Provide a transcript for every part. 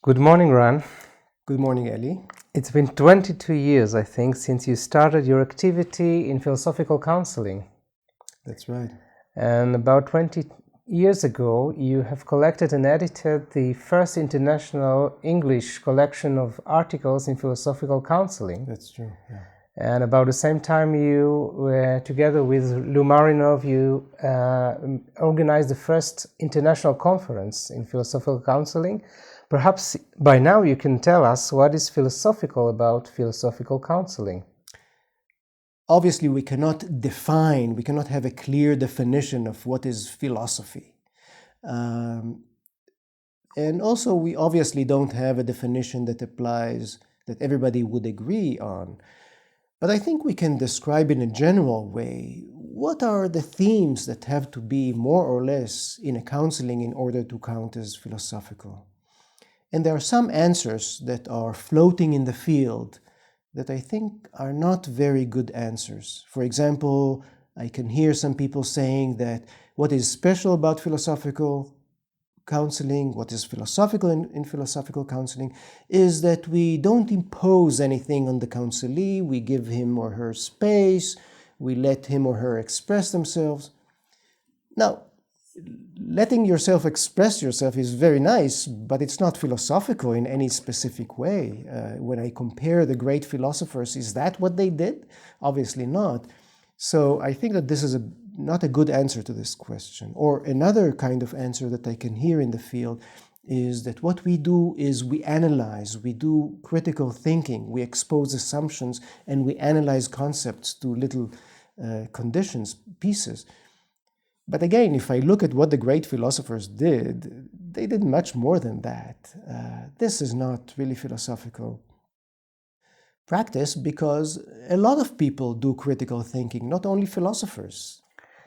Good morning, Ran. Good morning, Eli. It's been 22 years, I think, since you started your activity in philosophical counseling. That's right. And about 20 years ago, you have collected and edited the first international English collection of articles in philosophical counseling. That's true, yeah. And about the same time, you were together with Lou Marinov, you organized the first international conference in philosophical counseling. Perhaps by now you can tell us what is philosophical about philosophical counseling. Obviously, we cannot have a clear definition of what is philosophy. And also, we obviously don't have a definition that applies, that everybody would agree on. But I think we can describe in a general way what are the themes that have to be more or less in a counseling in order to count as philosophical. And there are some answers that are floating in the field that I think are not very good answers. For example, I can hear some people saying that what is special about philosophical counseling, what is philosophical in philosophical counseling, is that we don't impose anything on the counselee. We give him or her space. We let him or her express themselves. Now, letting yourself express yourself is very nice, but it's not philosophical in any specific way. When I compare the great philosophers, is that what they did? Obviously not. So I think that this is not a good answer to this question. Or another kind of answer that I can hear in the field is that what we do is we analyze, we do critical thinking, we expose assumptions, and we analyze concepts to little conditions, pieces. But again, if I look at what the great philosophers did, they did much more than that. This is not really philosophical practice because a lot of people do critical thinking, not only philosophers.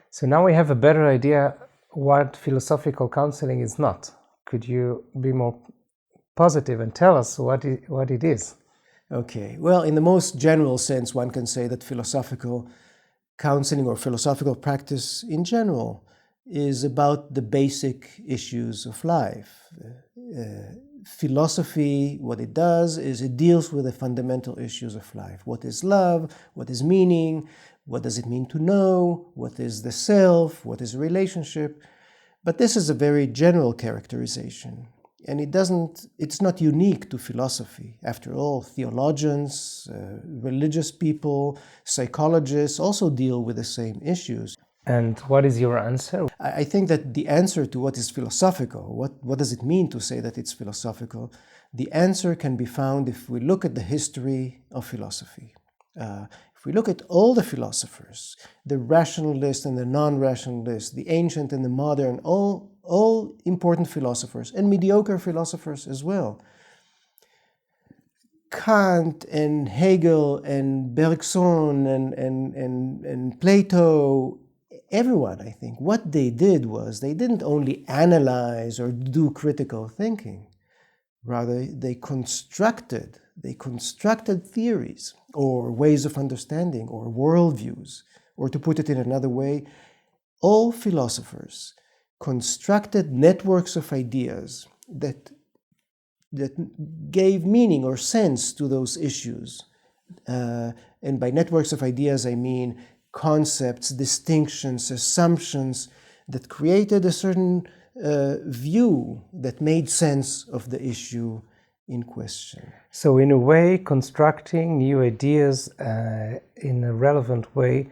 So now we have a better idea what philosophical counseling is not. Could you be more positive and tell us what it is? Okay, well, in the most general sense, one can say that philosophical counseling or philosophical practice in general is about the basic issues of life. Philosophy, what it does is it deals with the fundamental issues of life. What is love? What is meaning? What does it mean to know? What is the self? What is a relationship? But this is a very general characterization. And it's not unique to philosophy. After all, theologians, religious people, psychologists also deal with the same issues. And what is your answer? I think that the answer to what is philosophical, what does it mean to say that it's philosophical, the answer can be found if we look at the history of philosophy. If we look at all the philosophers, the rationalist and the non-rationalist, the ancient and the modern, all important philosophers and mediocre philosophers as well. Kant and Hegel and Bergson and Plato, everyone, I think, what they did was they didn't only analyze or do critical thinking. Rather, they constructed theories or ways of understanding or worldviews. Or to put it in another way, all philosophers constructed networks of ideas that gave meaning or sense to those issues. And by networks of ideas, I mean concepts, distinctions, assumptions that created a certain view that made sense of the issue in question. So in a way, constructing new ideas in a relevant way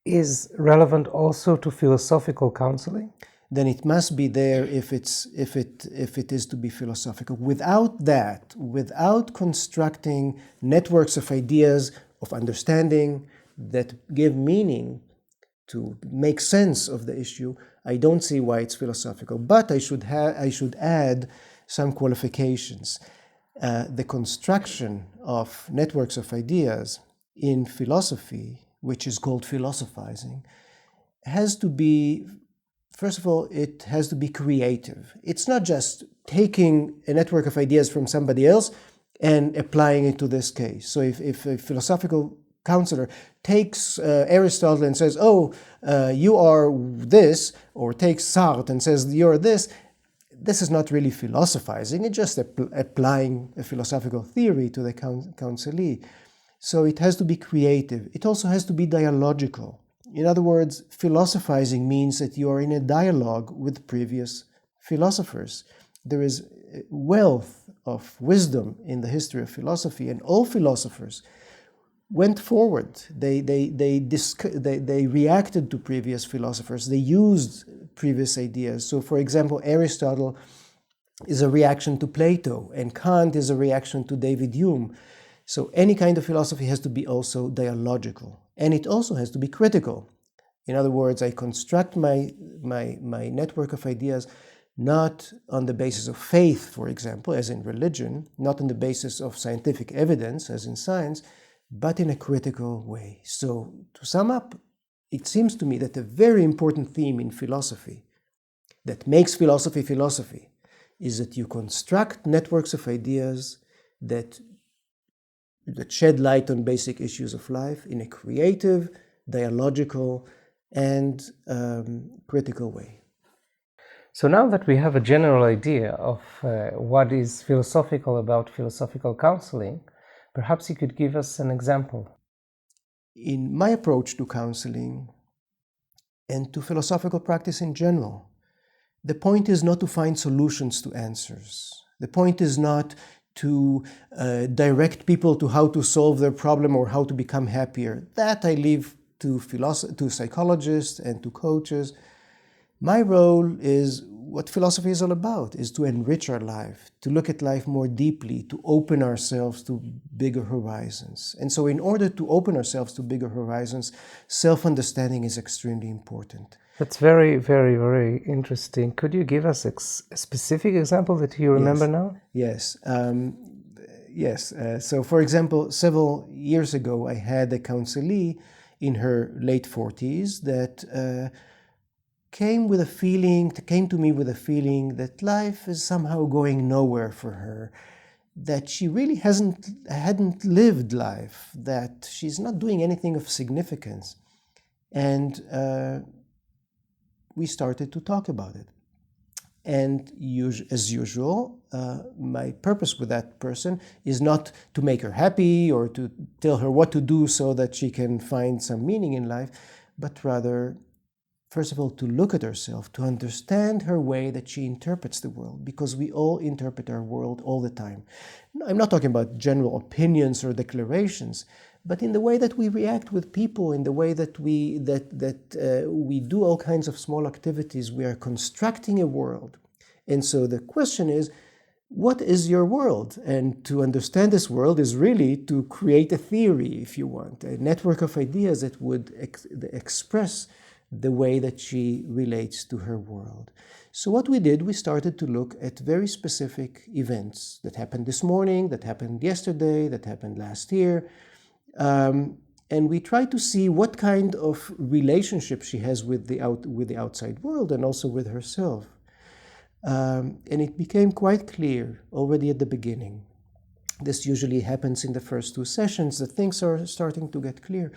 is relevant also to philosophical counseling? Then it must be there if it is to be philosophical. Without that, without constructing networks of ideas, of understanding that give meaning to make sense of the issue, I don't see why it's philosophical. But I should add some qualifications. The construction of networks of ideas in philosophy, which is called philosophizing, has to be, first of all, it has to be creative. It's not just taking a network of ideas from somebody else and applying it to this case. So if a philosophical counselor takes Aristotle and says, you are this, or takes Sartre and says, you're this, this is not really philosophizing, it's just applying a philosophical theory to the counselee. So it has to be creative. It also has to be dialogical. In other words, philosophizing means that you are in a dialogue with previous philosophers. There is wealth of wisdom in the history of philosophy, and all philosophers went forward. They reacted to previous philosophers. They used previous ideas. So, for example, Aristotle is a reaction to Plato, and Kant is a reaction to David Hume. So any kind of philosophy has to be also dialogical, and it also has to be critical. In other words, I construct my network of ideas not on the basis of faith, for example, as in religion, not on the basis of scientific evidence, as in science, but in a critical way. So to sum up, it seems to me that a very important theme in philosophy that makes philosophy philosophy is that you construct networks of ideas that shed light on basic issues of life in a creative, dialogical, and critical way. So now that we have a general idea of what is philosophical about philosophical counseling, perhaps you could give us an example. In my approach to counseling and to philosophical practice in general, the point is not to find solutions to answers. The point is not to direct people to how to solve their problem or how to become happier. That I leave to psychologists and to coaches. My role is what philosophy is all about, is to enrich our life, to look at life more deeply, to open ourselves to bigger horizons. And so in order to open ourselves to bigger horizons, self-understanding is extremely important. That's very, very, very interesting. Could you give us a specific example that you remember now? Yes. So, for example, several years ago, I had a counselee in her late 40s that came to me with a feeling that life is somehow going nowhere for her, that she really hadn't lived life, that she's not doing anything of significance. And we started to talk about it. And as usual, my purpose with that person is not to make her happy or to tell her what to do so that she can find some meaning in life, but rather, first of all, to look at herself, to understand her way that she interprets the world, because we all interpret our world all the time. I'm not talking about general opinions or declarations, but in the way that we react with people, in the way that we do all kinds of small activities, we are constructing a world. And so the question is, what is your world? And to understand this world is really to create a theory, if you want, a network of ideas that would express the way that she relates to her world. So what we did, we started to look at very specific events that happened this morning, that happened yesterday, that happened last year. And we tried to see what kind of relationship she has with the outside world and also with herself. And it became quite clear already at the beginning. This usually happens in the first two sessions, that things are starting to get clear,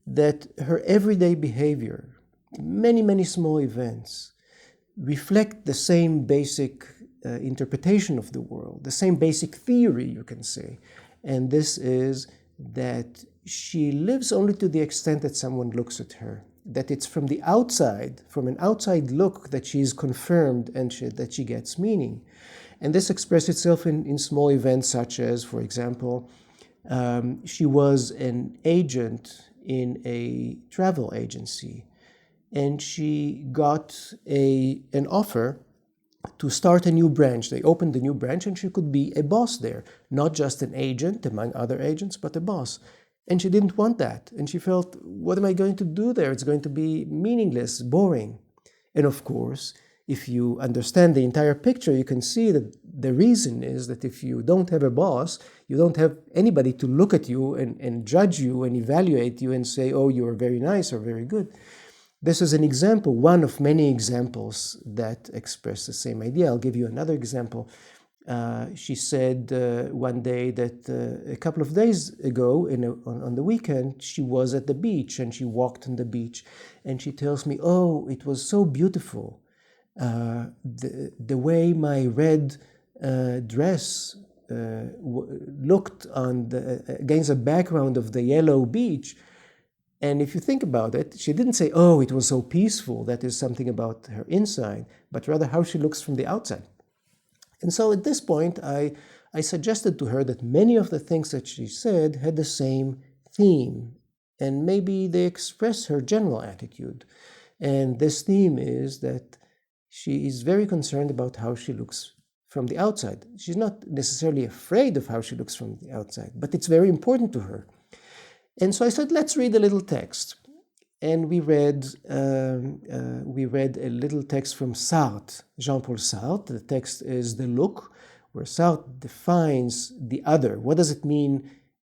that her everyday behavior, many small events, reflect the same basic interpretation of the world, the same basic theory, you can say. And this is that she lives only to the extent that someone looks at her, that it's from the outside, from an outside look, that she is confirmed and that she gets meaning. And this expresses itself in small events such as, for example, she was an agent in a travel agency, and she got an offer to start a new branch. They opened a new branch and she could be a boss there, not just an agent among other agents, but a boss. And she didn't want that. And she felt, what am I going to do there? It's going to be meaningless, boring. And of course, if you understand the entire picture, you can see that the reason is that if you don't have a boss, you don't have anybody to look at you and judge you and evaluate you and say, oh, you are very nice or very good. This is an example, one of many examples that express the same idea. I'll give you another example. She said one day that a couple of days ago on the weekend, she was at the beach and she walked on the beach. And she tells me, oh, it was so beautiful. the way my red dress looked against the background of the yellow beach. And if you think about it, she didn't say, oh, it was so peaceful, that is something about her inside, but rather how she looks from the outside. And so at this point, I suggested to her that many of the things that she said had the same theme, and maybe they express her general attitude. And this theme is that she is very concerned about how she looks from the outside. She's not necessarily afraid of how she looks from the outside, but it's very important to her. And so I said, let's read a little text. And we read a little text from Sartre, Jean-Paul Sartre. The text is The Look, where Sartre defines the other. What does it mean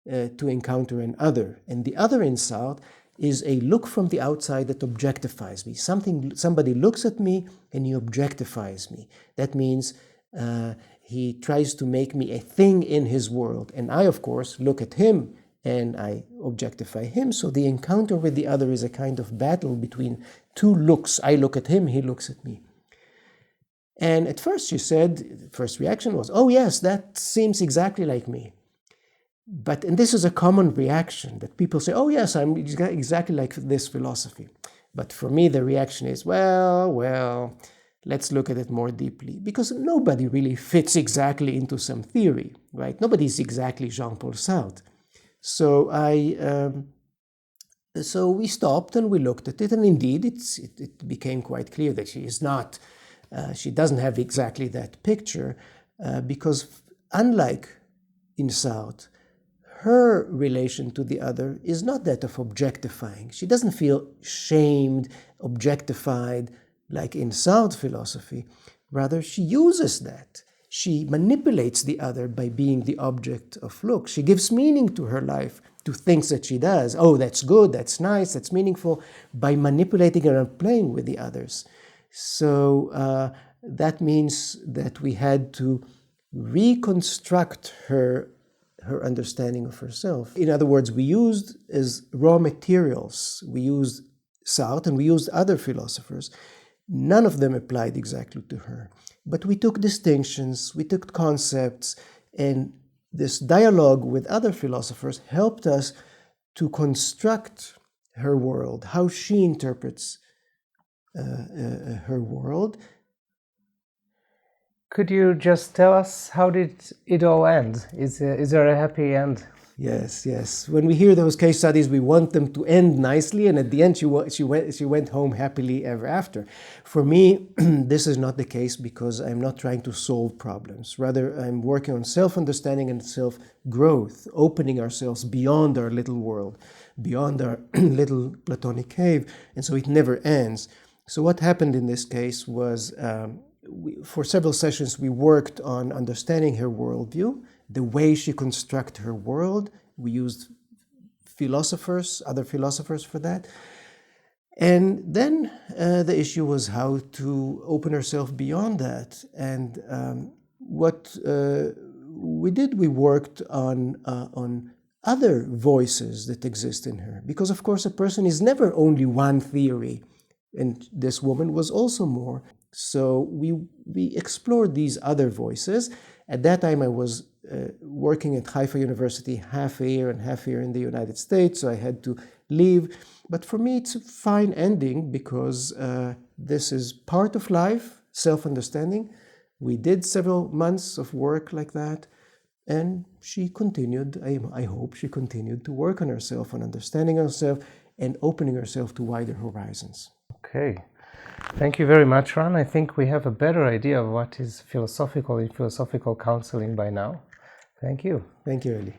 to encounter an other? And the other in Sartre is a look from the outside that objectifies me. Somebody looks at me and he objectifies me. That means he tries to make me a thing in his world. And I, of course, look at him and I objectify him. So the encounter with the other is a kind of battle between two looks. I look at him, he looks at me. And at first she said, the first reaction was, oh yes, that seems exactly like me. And this is a common reaction, that people say, oh yes, I'm exactly like this philosophy. But for me, the reaction is, well, let's look at it more deeply. Because nobody really fits exactly into some theory, right? Nobody is exactly Jean-Paul Sartre. So we stopped and we looked at it, and indeed it became quite clear that she is not, she doesn't have exactly that picture, because unlike in Sartre, her relation to the other is not that of objectifying. She doesn't feel shamed, objectified, like in Sartre philosophy. Rather, she uses that. She manipulates the other by being the object of look. She gives meaning to her life, to things that she does. Oh, that's good, that's nice, that's meaningful, by manipulating her and playing with the others. So that means that we had to reconstruct her understanding of herself. In other words, we used as raw materials, we used Sartre and we used other philosophers. None of them applied exactly to her. But we took distinctions, we took concepts, and this dialogue with other philosophers helped us to construct her world, how she interprets her world. Could you just tell us, how did it all end? Is there a happy end? Yes. When we hear those case studies, we want them to end nicely, and at the end she went home happily ever after. For me, this is not the case, because I'm not trying to solve problems. Rather, I'm working on self-understanding and self-growth, opening ourselves beyond our little world, beyond our little Platonic cave, and so it never ends. So what happened in this case was, for several sessions, we worked on understanding her worldview, the way she constructed her world. We used other philosophers for that. And then the issue was how to open herself beyond that. And what we did, we worked on other voices that exist in her. Because, of course, a person is never only one theory. And this woman was also more. So we explored these other voices. At that time, I was working at Haifa University half a year and half a year in the United States, so I had to leave. But for me, it's a fine ending, because this is part of life, self-understanding. We did several months of work like that, and she continued, I hope she continued to work on herself, on understanding herself, and opening herself to wider horizons. Okay. Thank you very much, Ran. I think we have a better idea of what is philosophical in philosophical counseling by now. Thank you. Thank you, Eli.